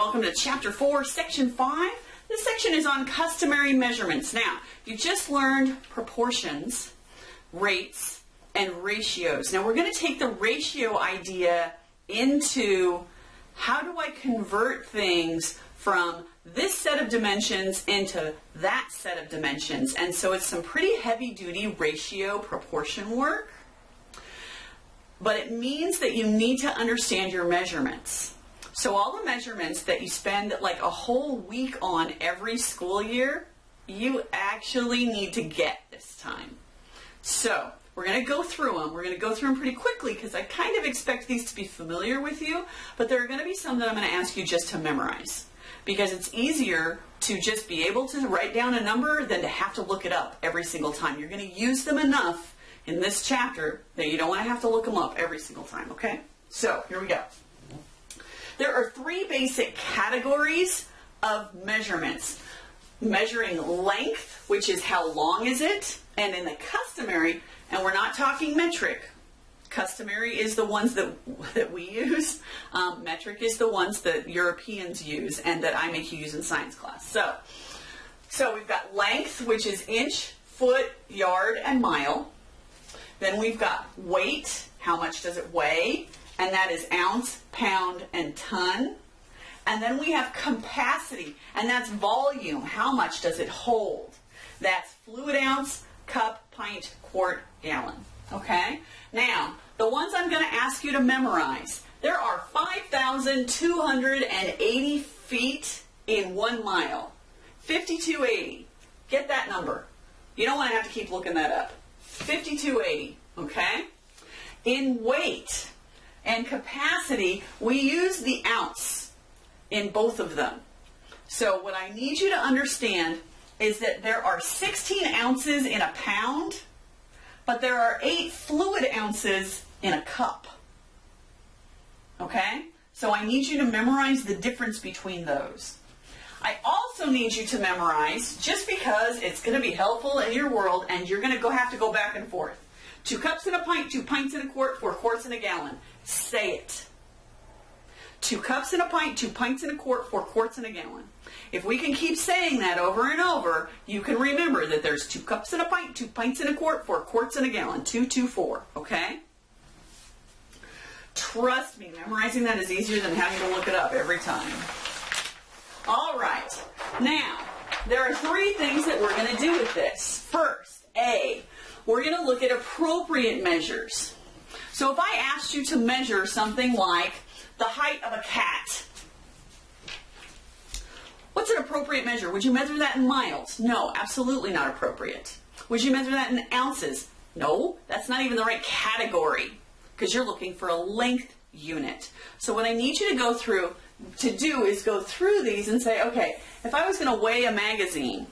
welcome to Chapter 4, Section 5. This section is on customary measurements. Now, you just learned proportions, rates, and ratios. Now, we're going to take the ratio idea into how do I convert things from this set of dimensions into that set of dimensions. And so it's some pretty heavy-duty ratio proportion work. But it means that you need to understand your measurements. So all the measurements that you spend like a whole week on every school year, you actually need to get this time. So we're going to go through them. We're going to go through them pretty quickly because I kind of expect these to be familiar with you, but there are going to be some that I'm going to ask you just to memorize because it's easier to just be able to write down a number than to have to look it up every single time. You're going to use them enough in this chapter that you don't want to have to look them up every single time, okay? So here we go. There are three basic categories of measurements. Measuring length, which is how long is it, and in the customary, and we're not talking metric. Customary is the ones that we use. Metric is the ones that Europeans use and that I make you use in science class. So we've got length, which is inch, foot, yard, and mile. Then we've got weight, how much does it weigh? And that is ounce, pound, and ton. And then we have capacity, and that's volume. How much does it hold? That's fluid ounce, cup, pint, quart, gallon. Okay? Now, the ones I'm going to ask you to memorize. There are 5,280 feet in 1 mile. 5,280. Get that number. You don't want to have to keep looking that up. 5,280. Okay? In weight and capacity, we use the ounce in both of them. So what I need you to understand is that there are 16 ounces in a pound, but there are 8 fluid ounces in a cup. Okay? So I need you to memorize the difference between those. I also need you to memorize, just because it's going to be helpful in your world and you're going to have to go back and forth. 2 cups in a pint, 2 pints in a quart, 4 quarts in a gallon. Say it. 2 cups in a pint, 2 pints in a quart, 4 quarts in a gallon. If we can keep saying that over and over, you can remember that there's 2 cups in a pint, 2 pints in a quart, 4 quarts in a gallon. 2, 2, 4. Okay? Trust me, memorizing that is easier than having to look it up every time. All right. Now, there are 3 things that we're going to do with this. First, A, we're going to look at appropriate measures. So if I asked you to measure something like the height of a cat, what's an appropriate measure? Would you measure that in miles? No, absolutely not appropriate. Would you measure that in ounces? No, that's not even the right category because you're looking for a length unit. So what I need you to go through is go through these and say, okay, if I was going to weigh a magazine,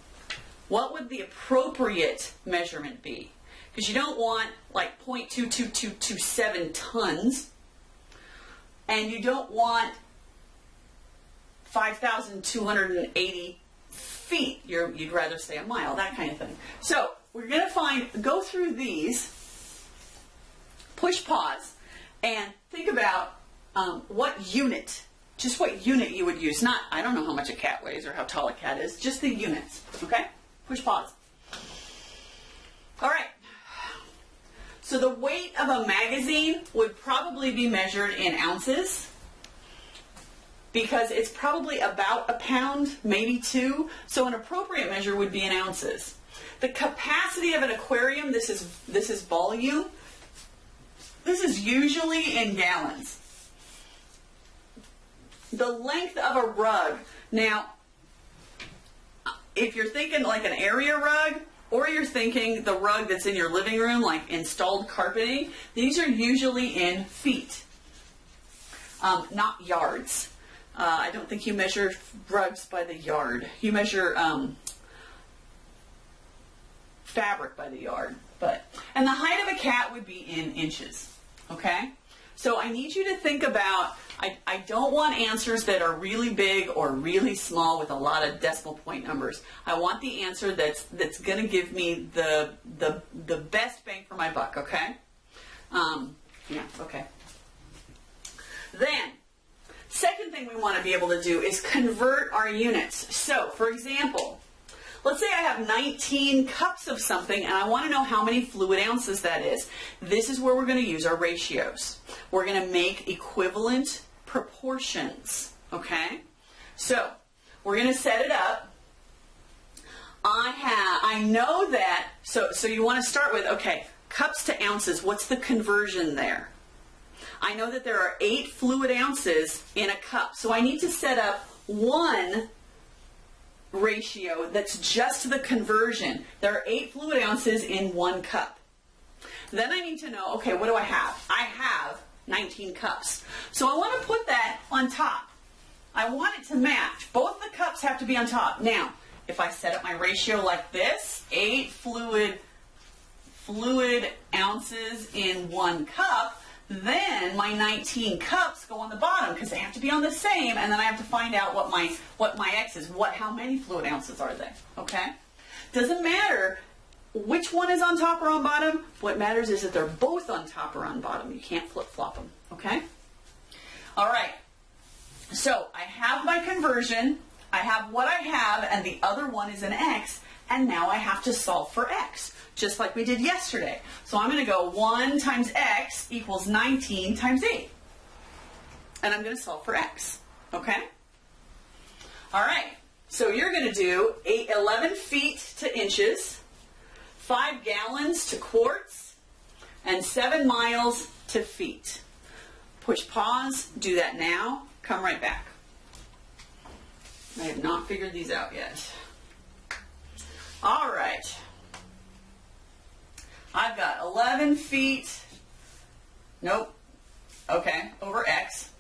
what would the appropriate measurement be? Because you don't want like 0.22227 tons, and you don't want 5,280 feet. You'd rather say a mile, that kind of thing. So we're going to go through these, push pause, and think about what unit you would use. Not, I don't know how much a cat weighs or how tall a cat is, just the units. Okay? Push pause. All right. So the weight of a magazine would probably be measured in ounces because it's probably about a pound, maybe 2. So an appropriate measure would be in ounces. The capacity of an aquarium, this is volume. This is usually in gallons. The length of a rug. Now, if you're thinking like an area rug, or you're thinking the rug that's in your living room, like installed carpeting, these are usually in feet, not yards. I don't think you measure rugs by the yard. You measure fabric by the yard. And the height of a cat would be in inches, okay? So I need you to think about, I don't want answers that are really big or really small with a lot of decimal point numbers. I want the answer that's going to give me the best bang for my buck, okay? Yeah, okay. Then, Second thing we want to be able to do is convert our units. So, for example, let's say I have 19 cups of something and I want to know how many fluid ounces that is. This is where we're going to use our ratios. We're going to make equivalent proportions, okay? So, we're going to set it up. I know that, so you want to start with, okay, cups to ounces, what's the conversion there? I know that there are 8 fluid ounces in a cup, so I need to set up one ratio that's just the conversion. There are 8 fluid ounces in 1 cup. Then I need to know, okay, what do I have? I have 19 cups. So I want to put that on top. I want it to match. Both the cups have to be on top. Now, if I set up my ratio like this, 8 fluid ounces in 1 cup, then my 19 cups go on the bottom because they have to be on the same, and then I have to find out what my X is. How many fluid ounces are they? Okay? Doesn't matter which one is on top or on bottom. What matters is that they're both on top or on bottom. You can't flip-flop them. Okay? All right. So I have my conversion. I have what I have, and the other one is an X, and now I have to solve for X, just like we did yesterday. So I'm going to go 1 times X equals 19 times 8. And I'm going to solve for X, okay? All right, so you're going to do 11 feet to inches, 5 gallons to quarts, and 7 miles to feet. Push pause, do that now, come right back. I have not figured these out yet. All right. I've got 11 feet, nope, okay, over X.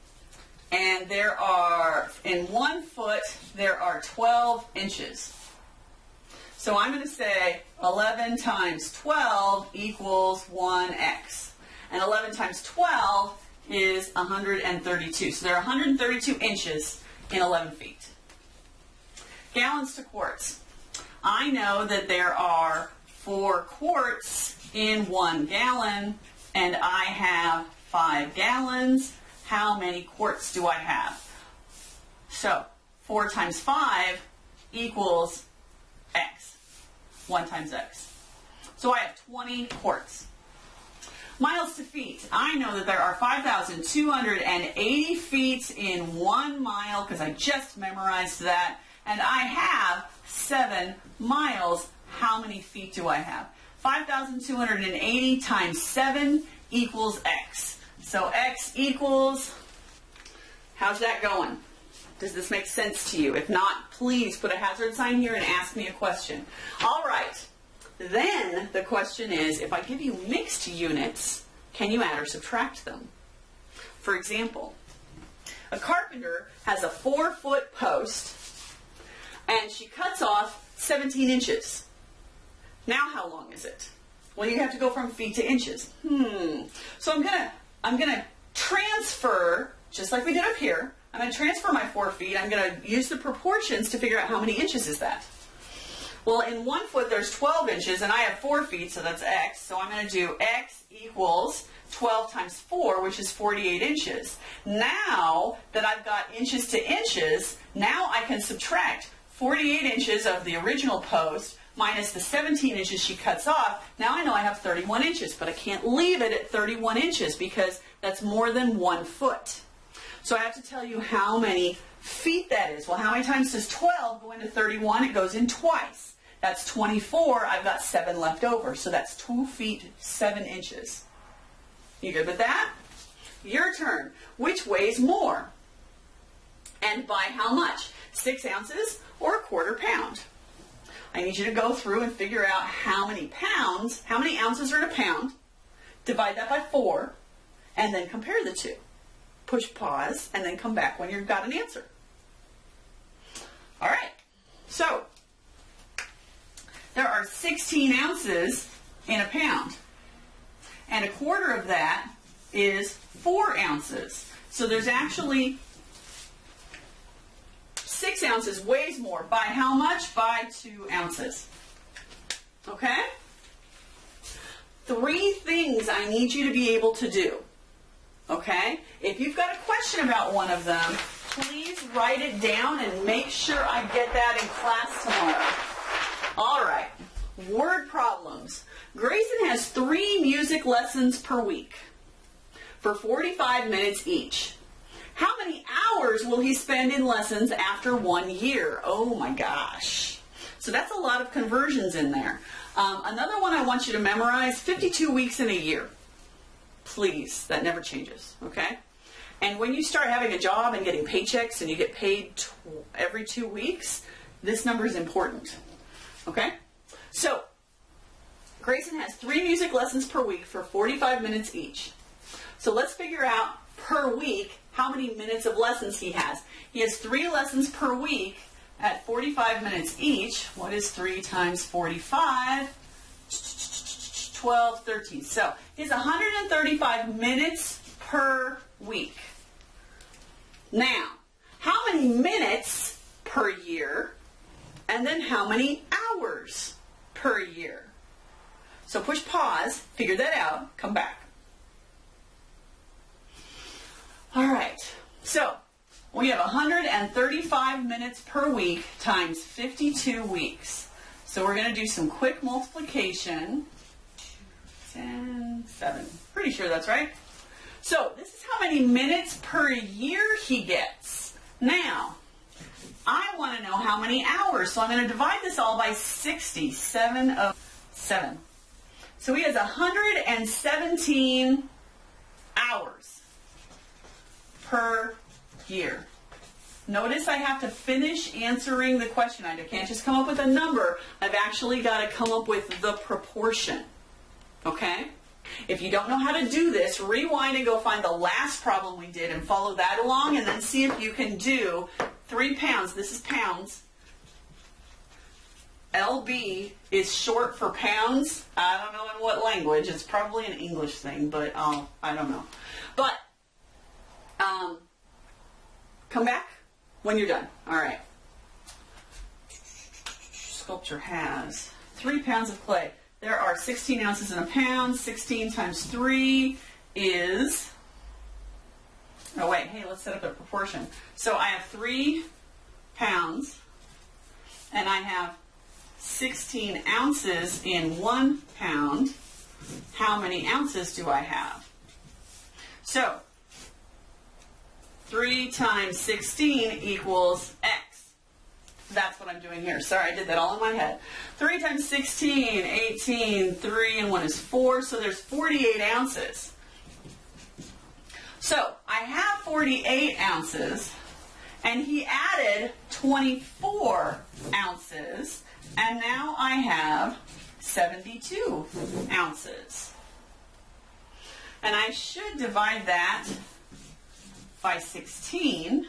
And there are, in 1 foot, there are 12 inches. So I'm going to say 11 times 12 equals 1X. And 11 times 12 is 132. So there are 132 inches in 11 feet. Gallons to quarts. I know that there are 4 quarts in 1 gallon, and I have 5 gallons. How many quarts do I have? So 4 times 5 equals X. 1 times X. So I have 20 quarts. Miles to feet. I know that there are 5,280 feet in 1 mile because I just memorized that. And I have 7 miles. How many feet do I have? 5,280 times 7 equals X. So X equals, how's that going? Does this make sense to you? If not, please put a hazard sign here and ask me a question. All right. Then the question is, if I give you mixed units, can you add or subtract them? For example, a carpenter has a 4-foot post, and she cuts off 17 inches. Now how long is it? Well, you have to go from feet to inches. So I'm gonna transfer, just like we did up here. I'm gonna transfer my 4 feet. I'm gonna use the proportions to figure out how many inches is that. Well, in 1 foot there's 12 inches, and I have 4 feet, so that's X. So I'm gonna do X equals 12 times 4, which is 48 inches. Now that I've got inches to inches, now I can subtract 48 inches of the original post minus the 17 inches she cuts off. Now I know I have 31 inches, but I can't leave it at 31 inches because that's more than 1 foot. So I have to tell you how many feet that is. Well, how many times does 12 go into 31? It goes in twice. That's 24. I've got 7 left over. So that's 2 feet, 7 inches. You good with that? Your turn. Which weighs more? And by how much? 6 ounces or 1/4 pound? I need you to go through and figure out how many pounds, how many ounces are in a pound, divide that by 4, and then compare the two. Push pause, and then come back when you've got an answer. All right, so there are 16 ounces in a pound, and 1/4 of that is 4 ounces. So there's actually 6 ounces weighs more. By how much? By 2 ounces. Okay? 3 things I need you to be able to do. Okay? If you've got a question about one of them, please write it down and make sure I get that in class tomorrow. All right, word problems. Grayson has 3 music lessons per week for 45 minutes each. How many hours will he spend in lessons after 1 year? Oh my gosh. So that's a lot of conversions in there. Another one I want you to memorize, 52 weeks in a year. Please, that never changes, okay? And when you start having a job and getting paychecks and you get paid every 2 weeks, this number is important, okay? So, Grayson has 3 music lessons per week for 45 minutes each. So let's figure out per week how many minutes of lessons he has. He has 3 lessons per week at 45 minutes each. What is 3 times 45? 12, 13. So he has 135 minutes per week. Now, how many minutes per year? And then how many hours per year? So push pause, figure that out, come back. All right, so we have 135 minutes per week times 52 weeks. So we're going to do some quick multiplication. 10, 7. Pretty sure that's right. So this is how many minutes per year he gets. Now, I want to know how many hours. So I'm going to divide this all by 60. 7 of 7. So he has 117 hours per year. Notice I have to finish answering the question. I can't just come up with a number. I've actually got to come up with the proportion. Okay? If you don't know how to do this, rewind and go find the last problem we did and follow that along, and then see if you can do 3 pounds. This is pounds. LB is short for pounds. I don't know in what language. It's probably an English thing, but I don't know. But come back when you're done. All right. Sculpture has 3 pounds of clay. There are 16 ounces in a pound. 16 times 3 is... Oh, wait. Hey, let's set up a proportion. So I have 3 pounds, and I have 16 ounces in 1 pound. How many ounces do I have? So, 3 times 16 equals X. That's what I'm doing here. Sorry, I did that all in my head. 3 times 16, 18, 3 and 1 is 4, so there's 48 ounces. So, I have 48 ounces, and he added 24 ounces, and now I have 72 ounces. And I should divide that by 16.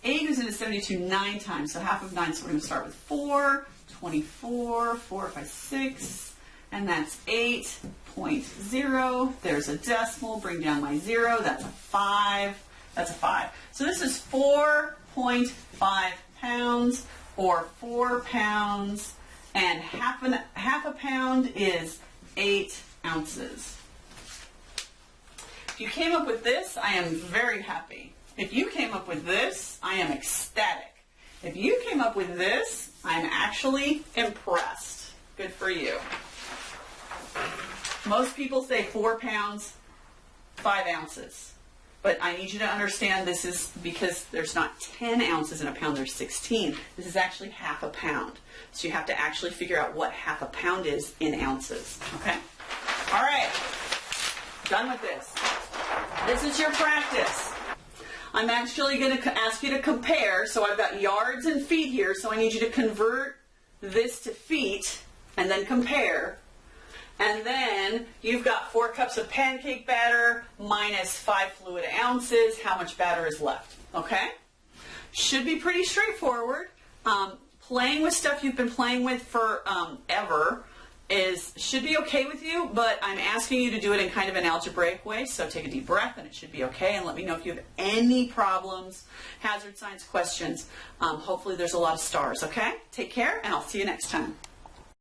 8 goes into 72 9 times, so half of 9, so we're going to start with 4, 24, 4 by 6, and that's 8.0. There's a decimal, bring down my 0, that's a 5, that's a 5. So this is 4.5 pounds, or 4 pounds, and half a pound is 8 ounces. If you came up with this, I am very happy. If you came up with this, I am ecstatic. If you came up with this, I'm actually impressed. Good for you. Most people say 4 pounds, 5 ounces. But I need you to understand this is because there's not 10 ounces in a pound, there's 16. This is actually half a pound. So you have to actually figure out what half a pound is in ounces. Okay? All right. Done with this. This is your practice. I'm actually going to ask you to compare. So I've got yards and feet here, so I need you to convert this to feet and then compare. And then you've got 4 cups of pancake batter minus 5 fluid ounces. How much batter is left? Okay? Should be pretty straightforward. Playing with stuff you've been playing with for ever should be okay with you, but I'm asking you to do it in kind of an algebraic way, so take a deep breath and it should be okay, and let me know if you have any problems, hazard signs, questions. Hopefully there's a lot of stars, okay? Take care, and I'll see you next time.